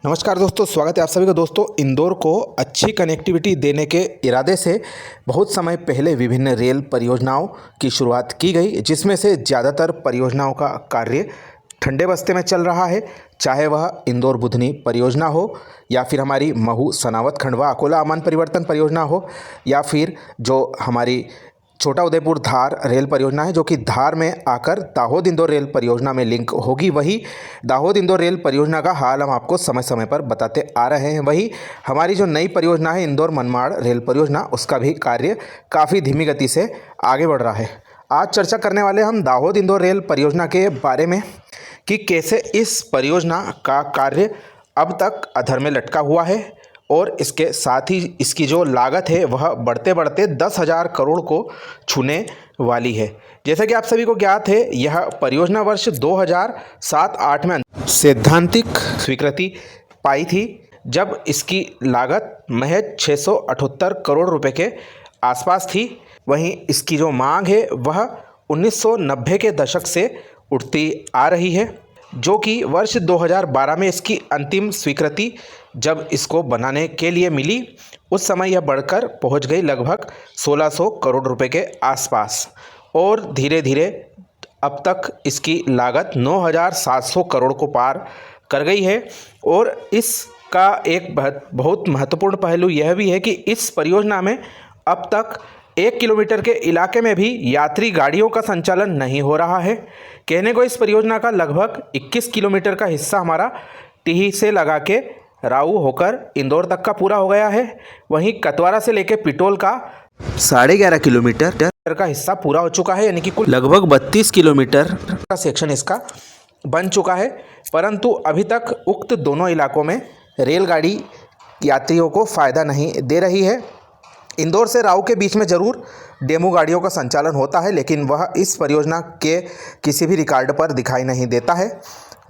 नमस्कार दोस्तों, स्वागत है आप सभी का। दोस्तों, इंदौर को अच्छी कनेक्टिविटी देने के इरादे से बहुत समय पहले विभिन्न रेल परियोजनाओं की शुरुआत की गई, जिसमें से ज़्यादातर परियोजनाओं का कार्य ठंडे बस्ते में चल रहा है। चाहे वह इंदौर बुधनी परियोजना हो या फिर हमारी महू सनावत खंडवा अकोला अमान परिवर्तन परियोजना हो या फिर जो हमारी छोटा उदयपुर धार रेल परियोजना है, जो कि धार में आकर दाहोद इंदौर रेल परियोजना में लिंक होगी। वही दाहोद इंदौर रेल परियोजना का हाल हम आपको समय समय पर बताते आ रहे हैं। वही हमारी जो नई परियोजना है इंदौर मनमाड़ रेल परियोजना, उसका भी कार्य काफ़ी धीमी गति से आगे बढ़ रहा है। आज चर्चा करने वाले हम दाहोद इंदौर रेल परियोजना के बारे में कि कैसे इस परियोजना का कार्य अब तक अधर में लटका हुआ है और इसके साथ ही इसकी जो लागत है वह बढ़ते बढ़ते 10,000 करोड़ को छूने वाली है। जैसा कि आप सभी को ज्ञात है, यह परियोजना वर्ष 2007-8 में सैद्धांतिक स्वीकृति पाई थी, जब इसकी लागत महज 678 करोड़ रुपए के आसपास थी। वहीं इसकी जो मांग है वह 1990 के दशक से उठती आ रही है, जो कि वर्ष 2012 में इसकी अंतिम स्वीकृति जब इसको बनाने के लिए मिली, उस समय यह बढ़कर पहुंच गई लगभग 1600 करोड़ रुपए के आसपास और धीरे धीरे अब तक इसकी लागत 9,700 करोड़ को पार कर गई है। और इसका एक बहुत महत्वपूर्ण पहलू यह भी है कि इस परियोजना में अब तक 1 किलोमीटर के इलाके में भी यात्री गाड़ियों का संचालन नहीं हो रहा है। कहने को इस परियोजना का लगभग 21 किलोमीटर का हिस्सा हमारा टिही से लगा के राऊ होकर इंदौर तक का पूरा हो गया है। वहीं कतवारा से लेकर पिटोल का 11.5 किलोमीटर का हिस्सा पूरा हो चुका है, यानी कि कुल लगभग 32 किलोमीटर का सेक्शन इसका बन चुका है। परंतु अभी तक उक्त दोनों इलाकों में रेलगाड़ी यात्रियों को फ़ायदा नहीं दे रही है। इंदौर से राऊ के बीच में ज़रूर डेमू गाड़ियों का संचालन होता है, लेकिन वह इस परियोजना के किसी भी रिकॉर्ड पर दिखाई नहीं देता है।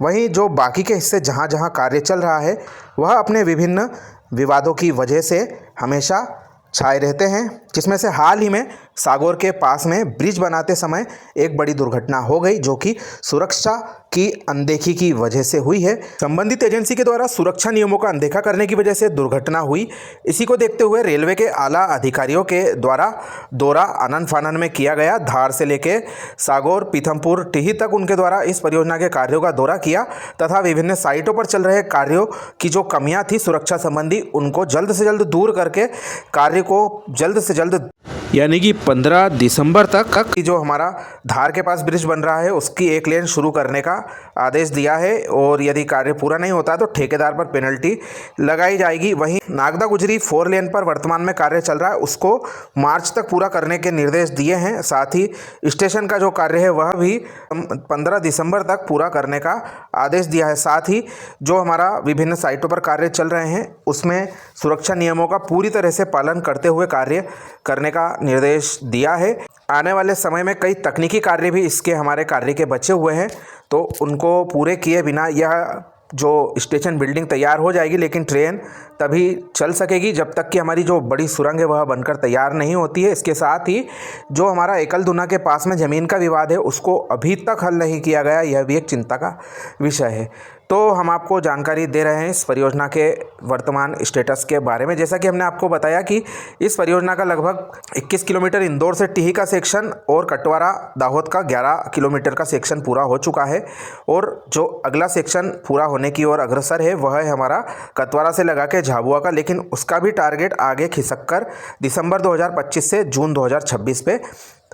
वहीं जो बाकी के हिस्से जहां जहां कार्य चल रहा है वह अपने विभिन्न विवादों की वजह से हमेशा छाए रहते हैं, जिसमें से हाल ही में सागौर के पास में ब्रिज बनाते समय एक बड़ी दुर्घटना हो गई, जो कि सुरक्षा की अनदेखी की वजह से हुई है। संबंधित एजेंसी के द्वारा सुरक्षा नियमों का अनदेखा करने की वजह से दुर्घटना हुई। इसी को देखते हुए रेलवे के आला अधिकारियों के द्वारा दौरा आनन फानन में किया गया। धार से लेकर सागौर पीथमपुर टिही तक उनके द्वारा इस परियोजना के कार्यों का दौरा किया तथा विभिन्न साइटों पर चल रहे कार्यों की जो कमियां थी सुरक्षा संबंधी, उनको जल्द से जल्द दूर करके कार्य को जल्द से जल्द, यानी कि 15 दिसंबर तक जो हमारा धार के पास ब्रिज बन रहा है उसकी एक लेन शुरू करने का आदेश दिया है। और यदि कार्य पूरा नहीं होता है तो ठेकेदार पर पेनल्टी लगाई जाएगी। वहीं नागदा गुजरी 4 लेन पर वर्तमान में कार्य चल रहा है, उसको मार्च तक पूरा करने के निर्देश दिए हैं। साथ ही स्टेशन का जो कार्य है वह भी 15 दिसंबर तक पूरा करने का आदेश दिया है। साथ ही जो हमारा विभिन्न साइटों पर कार्य चल रहे हैं उसमें सुरक्षा नियमों का पूरी तरह से पालन करते हुए कार्य करने का निर्देश दिया है। आने वाले समय में कई तकनीकी कार्य भी इसके हमारे कार्य के बचे हुए हैं, तो उनको पूरे किए बिना यह जो स्टेशन बिल्डिंग तैयार हो जाएगी, लेकिन ट्रेन तभी चल सकेगी जब तक कि हमारी जो बड़ी सुरंग है वह बनकर तैयार नहीं होती है। इसके साथ ही जो हमारा एकलदुना के पास में ज़मीन का विवाद है उसको अभी तक हल नहीं किया गया, यह भी एक चिंता का विषय है। तो हम आपको जानकारी दे रहे हैं इस परियोजना के वर्तमान स्टेटस के बारे में। जैसा कि हमने आपको बताया कि इस परियोजना का लगभग 21 किलोमीटर इंदौर से टिही का सेक्शन और कटवारा दाहोद का 11 किलोमीटर का सेक्शन पूरा हो चुका है और जो अगला सेक्शन पूरा होने की ओर अग्रसर है वह है हमारा कतवारा से लगा के झाबुआ का, लेकिन उसका भी टारगेट आगे खिसक कर दिसंबर 2025 से जून 2026 पे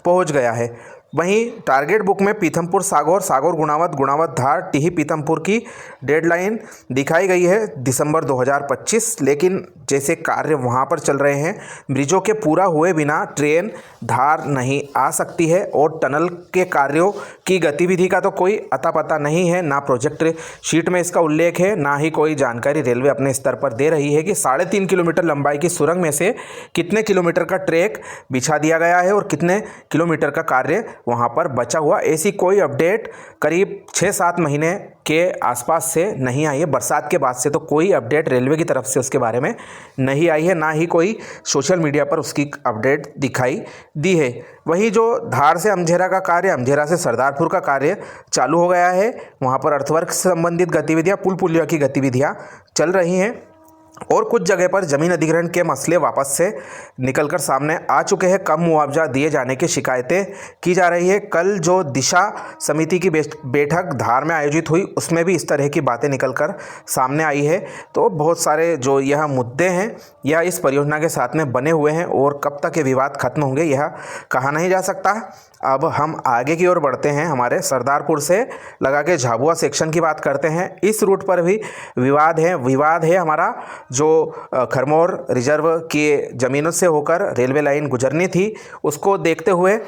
पहुँच गया है। वहीं टारगेट बुक में पीथमपुर सागौर, सागौर गुणावत धार टिही पीथमपुर की डेडलाइन दिखाई गई है दिसंबर 2025, लेकिन जैसे कार्य वहां पर चल रहे हैं ब्रिजों के पूरा हुए बिना ट्रेन धार नहीं आ सकती है और टनल के कार्यों की गतिविधि का तो कोई अता पता नहीं है, ना प्रोजेक्ट शीट में इसका उल्लेख है, ना ही कोई जानकारी रेलवे अपने स्तर पर दे रही है कि 3.5 किलोमीटर लंबाई की सुरंग में से कितने किलोमीटर का ट्रैक बिछा दिया गया है और कितने किलोमीटर का कार्य वहाँ पर बचा हुआ। ऐसी कोई अपडेट करीब 6-7 महीने के आसपास से नहीं आई है। बरसात के बाद से तो कोई अपडेट रेलवे की तरफ से उसके बारे में नहीं आई है, ना ही कोई सोशल मीडिया पर उसकी अपडेट दिखाई दी है। वहीं जो धार से अमझेरा का कार्य, अमझेरा से सरदारपुर का कार्य चालू हो गया है। वहाँ पर अर्थवर्क से संबंधित गतिविधियाँ, पुल पुलिया की गतिविधियाँ चल रही हैं और कुछ जगह पर ज़मीन अधिग्रहण के मसले वापस से निकलकर सामने आ चुके हैं। कम मुआवजा दिए जाने की शिकायतें की जा रही है। कल जो दिशा समिति की बैठक धार में आयोजित हुई, उसमें भी इस तरह की बातें निकलकर सामने आई है। तो बहुत सारे जो यह मुद्दे हैं यह इस परियोजना के साथ में बने हुए हैं और कब तक ये विवाद खत्म होंगे यह कहा नहीं जा सकता। अब हम आगे की ओर बढ़ते हैं। हमारे सरदारपुर से लगा के झाबुआ सेक्शन की बात करते हैं। इस रूट पर भी विवाद है हमारा। जो खरमोर रिजर्व की ज़मीनों से होकर रेलवे लाइन गुजरनी थी, उसको देखते हुए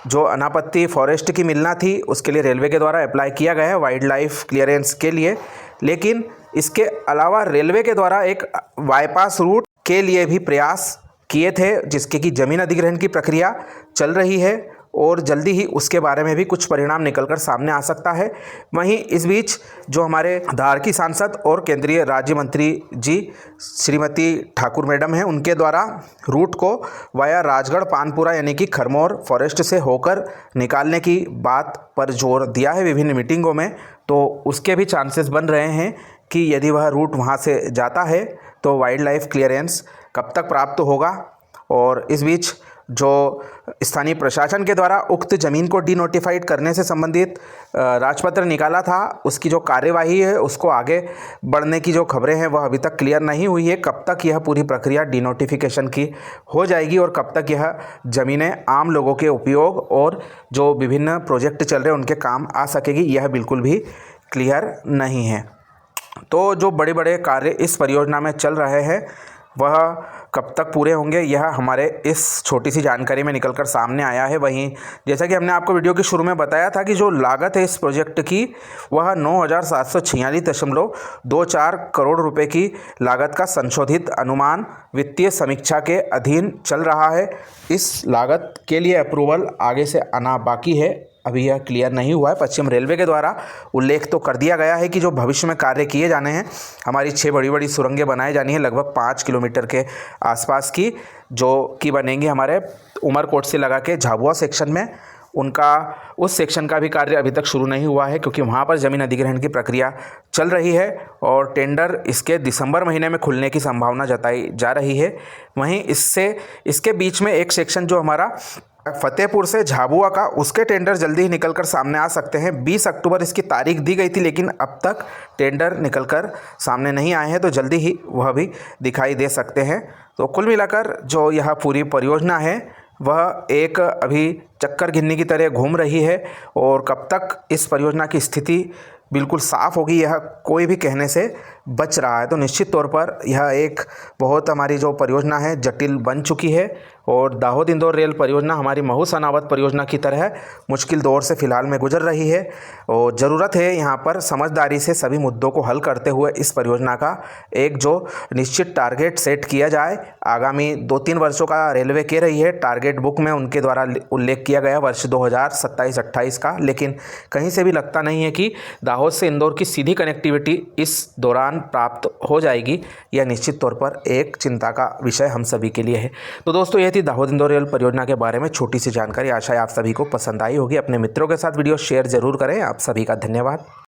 जो अनापत्ति फॉरेस्ट की मिलना थी, उसके लिए रेलवे के द्वारा अप्लाई किया गया है वाइल्ड लाइफ क्लियरेंस के लिए। लेकिन इसके अलावा रेलवे के द्वारा एक बाईपास रूट के लिए भी प्रयास किए थे, जिसके की ज़मीन अधिग्रहण की प्रक्रिया चल रही है और जल्दी ही उसके बारे में भी कुछ परिणाम निकलकर सामने आ सकता है। वहीं इस बीच जो हमारे धार की सांसद और केंद्रीय राज्य मंत्री जी श्रीमती ठाकुर मैडम हैं, उनके द्वारा रूट को वाया राजगढ़ पानपुरा यानी कि खरमोर फॉरेस्ट से होकर निकालने की बात पर जोर दिया है विभिन्न मीटिंगों में। तो उसके भी चांसेस बन रहे हैं कि यदि वह रूट वहाँ से जाता है तो वाइल्ड लाइफ क्लियरेंस कब तक प्राप्त होगा। और इस बीच जो स्थानीय प्रशासन के द्वारा उक्त ज़मीन को डीनोटिफाइड करने से संबंधित राजपत्र निकाला था, उसकी जो कार्यवाही है उसको आगे बढ़ने की जो खबरें हैं वह अभी तक क्लियर नहीं हुई है। कब तक यह पूरी प्रक्रिया डीनोटिफिकेशन की हो जाएगी और कब तक यह ज़मीनें आम लोगों के उपयोग और जो विभिन्न प्रोजेक्ट चल रहे हैं उनके काम आ सकेगी, यह बिल्कुल भी क्लियर नहीं है। तो जो बड़े बड़े कार्य इस परियोजना में चल रहे हैं वह कब तक पूरे होंगे, यह हमारे इस छोटी सी जानकारी में निकलकर सामने आया है। वहीं जैसा कि हमने आपको वीडियो के शुरू में बताया था कि जो लागत है इस प्रोजेक्ट की वह 9,746.24 करोड़ रुपए की लागत का संशोधित अनुमान वित्तीय समीक्षा के अधीन चल रहा है। इस लागत के लिए अप्रूवल आगे से आना बाकी है, अभी यह क्लियर नहीं हुआ है। पश्चिम रेलवे के द्वारा उल्लेख तो कर दिया गया है कि जो भविष्य में कार्य किए जाने हैं, हमारी 6 बड़ी बड़ी सुरंगें बनाई जानी है लगभग 5 किलोमीटर के आसपास की, जो कि बनेंगी हमारे उमरकोट से लगा के झाबुआ सेक्शन में। उनका उस सेक्शन का भी कार्य अभी तक शुरू नहीं हुआ है क्योंकि वहाँ पर ज़मीन अधिग्रहण की प्रक्रिया चल रही है और टेंडर इसके दिसंबर महीने में खुलने की संभावना जताई जा रही है। वहीं इसके बीच में एक सेक्शन जो हमारा फतेहपुर से झाबुआ का, उसके टेंडर जल्दी ही निकलकर सामने आ सकते हैं। 20 अक्टूबर इसकी तारीख दी गई थी लेकिन अब तक टेंडर निकलकर सामने नहीं आए हैं, तो जल्दी ही वह भी दिखाई दे सकते हैं। तो कुल मिलाकर जो यह पूरी परियोजना है वह एक अभी चक्कर गिनने की तरह घूम रही है और कब तक इस परियोजना की स्थिति बिल्कुल साफ़ होगी यह कोई भी कहने से बच रहा है। तो निश्चित तौर पर यह एक बहुत हमारी जो परियोजना है जटिल बन चुकी है और दाहोद इंदौर रेल परियोजना हमारी महू सनावत परियोजना की तरह मुश्किल दौर से फ़िलहाल में गुजर रही है और ज़रूरत है यहाँ पर समझदारी से सभी मुद्दों को हल करते हुए इस परियोजना का एक जो निश्चित टारगेट सेट किया जाए। आगामी 2-3 वर्षों का रेलवे कह रही है, टारगेट बुक में उनके द्वारा उल्लेख किया गया वर्ष 2027-28 का, लेकिन कहीं से भी लगता नहीं है कि दाहोद से इंदौर की सीधी कनेक्टिविटी इस दौरान प्राप्त हो जाएगी। यह निश्चित तौर पर एक चिंता का विषय हम सभी के लिए है। तो दोस्तों यह थी दाहोद इंदौर रेल परियोजना के बारे में छोटी सी जानकारी। आशा है आप सभी को पसंद आई होगी। अपने मित्रों के साथ वीडियो शेयर जरूर करें। आप सभी का धन्यवाद।